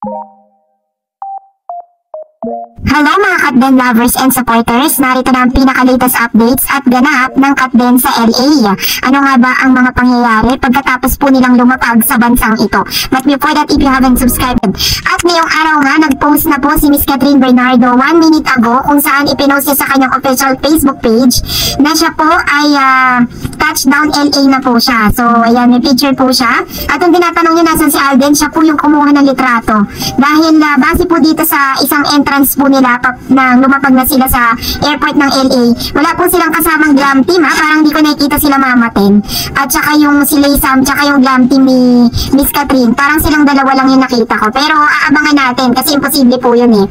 Hello mga Katden lovers and supporters, narito na ang pinaka-latest updates at ganap ng Katden sa LA. Ano nga ba ang mga pangyayari pagkatapos po nilang lumapag sa bansang ito? But before that, if you haven't subscribed, at ngayong araw nga, nag-post na po si Miss Catherine Bernardo 1 minute ago kung saan ipinost niya sa kanyang official Facebook page na siya po ay touchdown LA na po siya. So ayan, may picture po siya. At ang tinatanong niya nasan si Alden, siya po yung kumuha ng litrato. Dahil base po dito sa isang entrance po nila nang lumapag na sila sa airport ng LA, wala po silang kasamang glam team parang hindi ko nakikita sila mamaten. At saka yung si Laysam, saka yung glam team ni Miss Catherine, parang silang dalawa lang yung nakita ko. Pero aabangan natin kasi imposible po yun eh.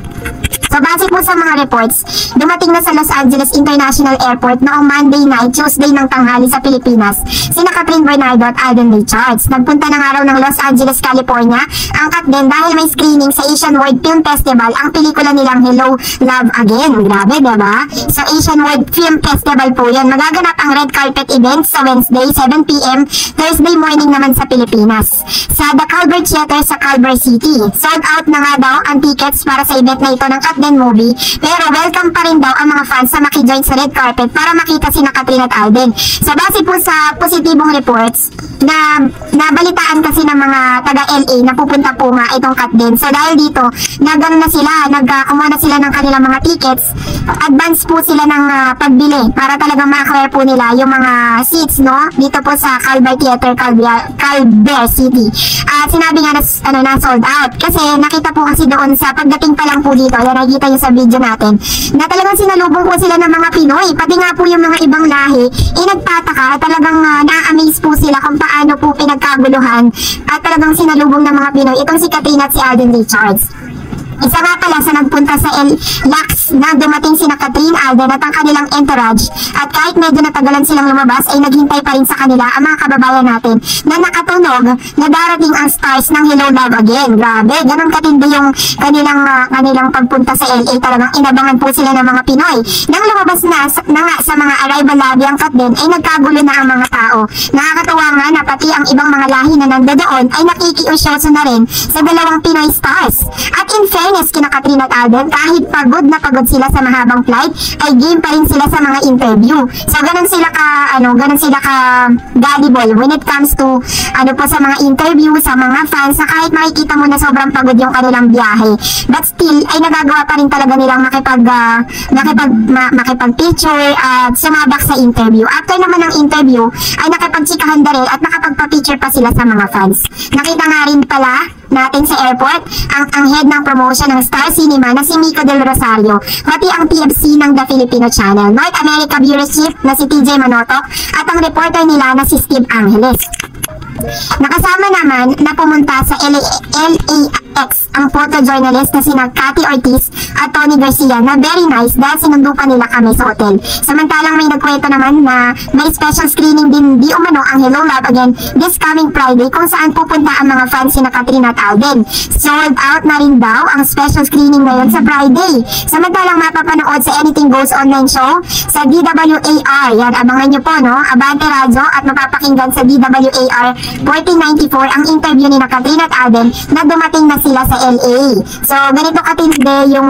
So base po sa mga reports, dumating na sa Los Angeles International Airport noong Monday night, Tuesday ng tanghali sa Pilipinas, sina Catherine Bernardo at Alden Richards. Nagpunta ng araw ng Los Angeles, California ang Katden dahil may screening sa Asian World Film Festival ang pelikula nilang Hello, Love Again. Grabe, diba? So Asian World Film Festival po yun. Magaganap ang red carpet event sa Wednesday, 7 p.m. Thursday morning naman sa Pilipinas, sa The Culver Theater sa Culver City. Sold out na nga daw ang tickets para sa event na ito ng Katden movie, pero welcome pa rin daw ang mga fans na makijoin sa red carpet para makita sina Catherine at Alden. So base po sa positibong reports na nabalitaan kasi ng mga taga LA na pupunta po nga itong Katden. So dahil dito, nagano na sila, nagkumuha na sila ng kanilang mga tickets, advance po sila ng pagbili para talagang ma-acquire po nila yung mga seats, no? Dito po sa Culver Theater, Culver City. Sinabi nga na sold out kasi nakita po kasi doon sa pagdating pa lang po dito, yan nakikita nyo sa video natin, na talagang sinalubong po sila ng mga Pinoy, pati nga po yung mga ibang lahi, nagtataka, talagang na-amaze po sila kung paano po pinagkaguluhan at talagang sinalubong ng mga Pinoy itong si Catherine at si Alden Richards. Isa nga pala sa nagpunta sa LAX na dumating sina Catherine, Alden at ang kanilang entourage, at kahit medyo natagalan silang lumabas ay naghintay pa rin sa kanila ang mga kababayan natin na nakatunog na darating ang stars ng Hello, Love Again. Grabe, ganun katindi yung kanilang pagpunta sa LA. Talagang inabangan po sila ng mga Pinoy. Nang lumabas na nga sa mga arrival lobby ang Katden ay nagkagulo na ang mga tao. Nakakatawa nga na pati ang ibang mga lahi na nandoon ay nakikiusyoso na rin sa dalawang Pinoy stars. At in fairness kina Catherine at Alden, kahit pagod na pagod sila sa mahabang flight, ay game pa rin sila sa mga interview. So ganun sila ka gullible when it comes to po sa mga interview sa mga fans, na kahit makikita mo na sobrang pagod yung kanilang biyahe, but still ay nagagawa pa rin talaga nilang makipag-picture at sumabak sa interview. After naman ng interview ay nakipagtsikahan na rin at nakapagpa-picture pa sila sa mga fans. Nakita nga rin pala natin sa airport ang head ng promotion ng Star Cinema na si Mico Del Rosario, pati ang TFC ng The Filipino Channel, North America Bureau Chief na si TJ Manotok, at ang reporter nila na si Steve Angeles. Nakasama naman na pumunta sa LAX ang photojournalist na sina Cathy Ortiz at Tony Garcia na very nice dahil sinundo pa nila kami sa hotel. Samantalang may nagkwento naman na may special screening din di umano ang Hello, Love Again this coming Friday kung saan pupunta ang mga fans sina Catherine at Alden. Sold out na rin daw ang special screening ngayon sa Friday. Samantalang mapapanood sa Anything Goes Online show sa DWAR. Yan, abangan nyo po, no? Abante Radyo, at mapapakinggan sa DWAR 1494 ang interview ni Catherine at Alden na dumating na sila sa LA. So ganito katindi yung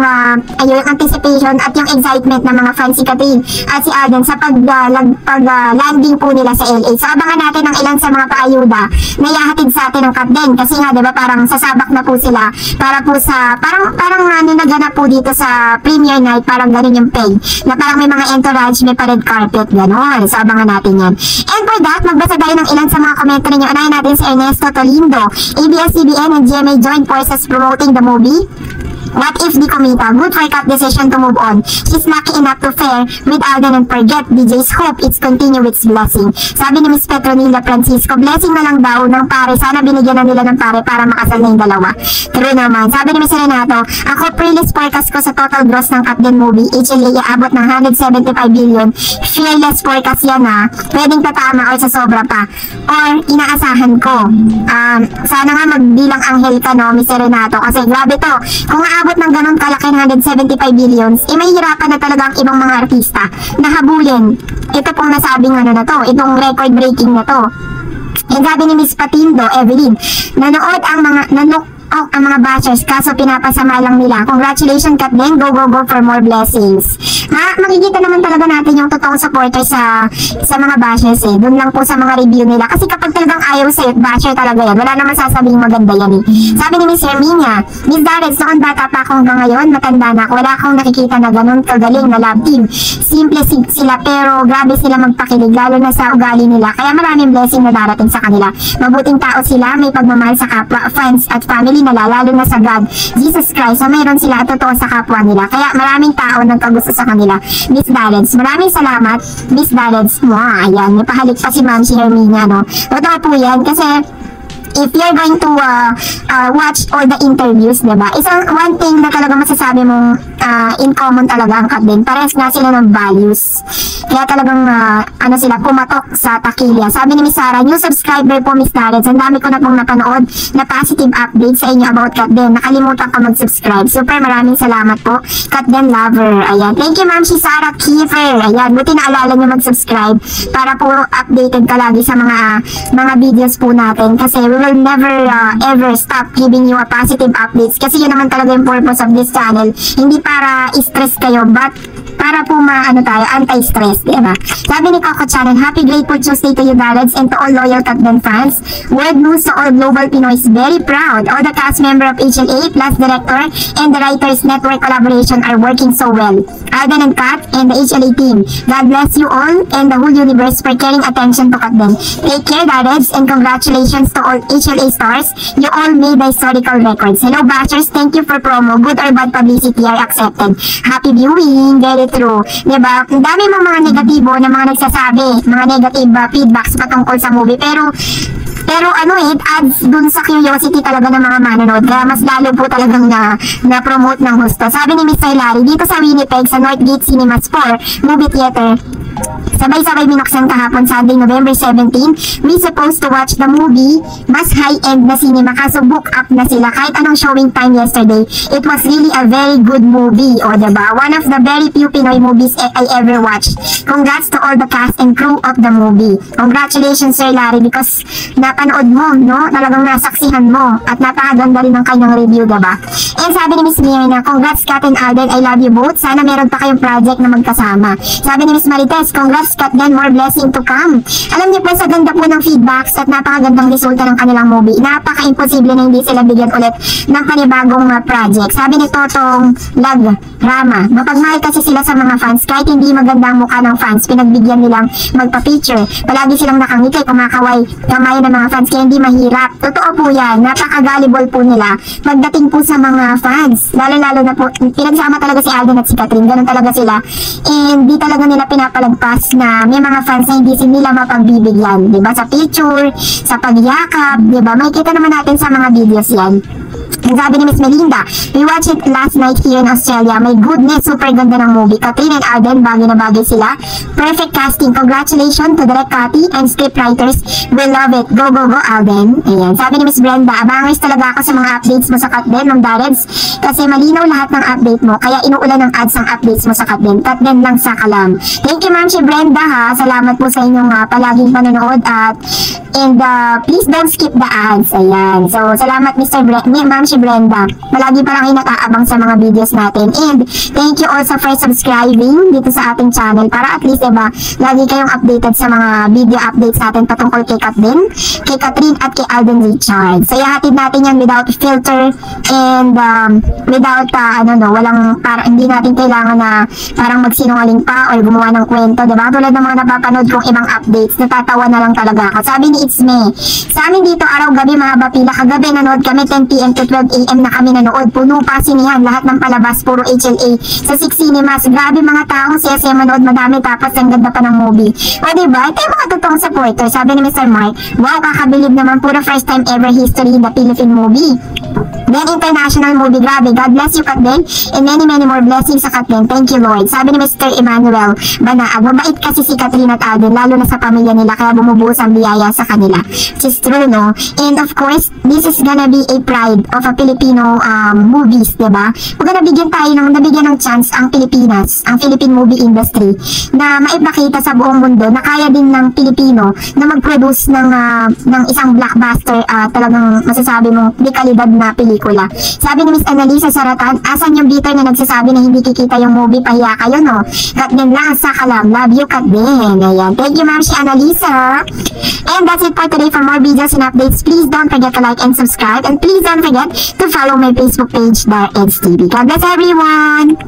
anticipation at yung excitement ng mga fans si Catherine at si Alden sa pag-landing po nila sa LA. So abangan natin ang ilan sa mga paayuda na ihahatid sa atin ng Katden, kasi nga diba parang sasabak na po sila para po sa parang naganap po dito sa premiere night, parang ganun yung peg na parang may mga entourage, may pa red carpet, gano'n. So abangan natin yan. And for that, magbasa tayo ng ilan sa mga komento ninyo. Unahin natin si Ernesto Tolindo. ABS-CBN and GMA joint forces promoting the movie What If Di Comita? Good for Kat decision to move on. She's lucky enough to fare with Alden and forget DJ's hope it's continue its blessing. Sabi ni Miss Petronila Francisco, blessing na lang daw ng pare. Sana binigyan na nila ng pare para makasal na yung dalawa. True naman. Sabi ni Miss Renato, ako pre-list forecast ko sa total gross ng Katden movie, HLA aabot ng 175 billion. Fearless forecast yan ha. Pwedeng tatama or sa sobra pa. Or inaasahan ko. Sana nga magbilang anghel ka, no, Miss Renato. Kasi grabe to. Kung aabot ng ganun kalaki 175 billions, mahihirapan na talaga ang ibang mga artista na habulin. Ito pong nasabing na to, itong record breaking na to. And sabi ni Miss Patindo, Evelyn, nanood ang mga bashers, kaso pinapasama lang nila. Congratulations, Kat Den. Go, go, go for more blessings. Makikita naman talaga natin yung totoong supporter sa mga bashers eh. Doon lang po sa mga review nila. Kasi kapag talagang ayaw sa'yo, basher talaga yan. Wala naman sasabing maganda yan eh. Sabi ni Miss Herminia, Miss Darren, noon bata pa ako hanggang ngayon, matanda na ako. Wala akong nakikita na ganun kagaling na love team. Simple sila pero grabe sila magpakilig, lalo na sa ugali nila. Kaya maraming blessing na darating sa kanila. Mabuting tao sila, may pagmamahal sa kapwa, fans at family nila, lalo na sa God, Jesus Christ, na mayroon sila at totoo sa kapwa nila. Kaya maraming tao nagkagusto sa kanila. Miss Darrens, maraming salamat, Miss Darrens. Wow, ayan, may pahalik pa si Ma'am si Herminia, no? Totoo po yan, kasi if you're going to watch all the interviews, diba? One thing na talaga masasabi mong in common talaga ang Kat Den. Parehas na sila ng values. Kaya talagang sila pumatok sa takilya. Sabi ni Miss Sarah, new subscriber po Miss Darrens. Ang dami ko na pong napanood na positive update sa inyo about Kat Den. Nakalimutan ko mag-subscribe. Super maraming salamat po. Kat Den lover. Ayan. Thank you Ma'am si Sarah Kiefer. Ayan. Buti naalala nyo mag-subscribe para po updated ka lagi sa mga videos po natin. Kasi we will never ever stop giving you a positive updates. Kasi yun naman talaga yung purpose of this channel. Hindi para stress kayo, but para po anti-stress, diba? Sabi ni Coco Channel, happy grateful Tuesday to you, Darrens, and to all loyal Kat Den fans. Word news to all global Pinoys, very proud. All the cast member of HLA, plus director, and the Writers Network collaboration are working so well. Alden and Kat, and the HLA team. God bless you all, and the whole universe for caring attention to Kat Den. Take care, Darrens, and congratulations to all HLA stars. You all made the historical records. Hello, bashers, thank you for promo. Good or bad publicity are accepted. Happy viewing, very true. Diba? Ang dami mga negatibo na mga nagsasabi, mga negative feedbacks patungkol sa movie. Pero it adds dun sa curiosity talaga ng mga manonood. Kaya mas lalo po talagang na-promote ng gusto. Sabi ni Mr. Larry, dito sa Winnipeg, sa Northgate Cinemas 4 Movie Theater, sabay-sabay binuksan kahapon Sunday, November 17. We supposed to watch the movie, mas high-end na cinema, kaso book up na sila. Kahit anong showing time yesterday, it was really a very good movie. O diba? One of the very few Pinoy movies I ever watched. Congrats to all the cast and crew of the movie. Congratulations Sir Larry, because napanood mo, no? Talagang nasaksihan mo. At napakaganda rin ng kanyang review, diba? And sabi ni Miss Mirna, congrats Kat and Alden, I love you both. Sana meron pa kayong project na magkasama. Sabi ni Miss Marites, congrats Kat Den, more blessing to come. Alam niyo po, sa ganda po ng feedbacks at napakagandang resulta ng kanilang movie, napaka-imposible na hindi sila bigyan ulit ng panibagong project. Sabi ni Totong Rama, mapagmahal kasi sila sa mga fans, kahit hindi maganda ang mukha ng fans, pinagbigyan nilang magpa-picture. Palagi silang nakangiti, kumakaway kamay ng mga fans, kaya hindi mahirap. Totoo po yan, napaka-gullible po nila pagdating po sa mga fans. Lalo-lalo na po, pinagsama talaga si Alden at si Catherine, ganun talaga sila. And di talaga nila pinapalagpas na may mga fans na hindi nila mapagbibigyan, diba? Sa picture, sa pagyakap, diba? May kita naman natin sa mga videos yan. And sabi ni Miss Melinda, we watched it last night here in Australia. My goodness, super ganda ng movie. Catherine and Alden, bagay na bagay sila. Perfect casting. Congratulations to Direk Cathy and script writers. We love it. Go, go, go, Alden. Ayan. Sabi ni Miss Brenda, abangers talaga ako sa mga updates mo sa Kat Den, ng Darrens. Kasi malinaw lahat ng update mo. Kaya inuulan ng ads ang updates mo sa Kat Den. Kat Den lang sa kalam. Thank you, Ma'am si Brenda, ha. Salamat po sa inyong palaging panonood at please don't skip the ads. Ayan. So, salamat Ma'am si Brenda. Malagi pa lang inakaabang sa mga videos natin. And thank you also for subscribing dito sa ating channel para at least, diba, lagi kayong updated sa mga video updates natin patungkol kay Kat Den, kay Catherine at kay Alden Richard. So, ihatid natin yan without filter and without, hindi natin kailangan na parang magsinungaling pa or gumawa ng kwento, diba? Tulad ng mga napapanood kong ibang updates, natatawa na lang talaga ako. Sabi ni It's Me, sa amin dito araw-gabi mahaba pila. Kagabi nanood kami 10 PM to 12 AM na kami nanood. Puno pa sinihan, lahat ng palabas, puro HLA. Sa 6 Cinemas, grabe mga taong siya manood, madami, tapos ang ganda pa ng movie. O diba? Ito yung mga totoong supporter. Sabi ni Mr. Mark, wow, kakabilib naman, puro first time ever history in the Philippine movie. Then international movie, grabe. God bless you Kat Den, and many more blessings sa Kat Den. Thank you Lord. Sabi ni Mr. Emmanuel Banaag, mabait kasi si Catherine at Alden, lalo na sa pamilya nila, kaya bumubuhos ang biyaya sa kanila. It's true, no? And of course, this is gonna be a pride of a Filipino movies, diba? Huwag nabigyan ng chance ang Pilipinas, ang Philippine movie industry, na maipakita sa buong mundo na kaya din ng Pilipino na mag-produce ng isang blockbuster, talagang masasabi mo, di kalidad na pelikula. pelikula. Sabi ni Miss Annalisa Saratan, asan yung bitter na nagsasabi na hindi kikita yung movie, pahiya kayo no? Katden lang, saka lang, love you Katden. Ayan, thank you ma'am si Annalisa. And that's it for today. For more videos and updates, please don't forget to like and subscribe, and please don't forget to follow my Facebook page, Dar Eds TV. God bless everyone!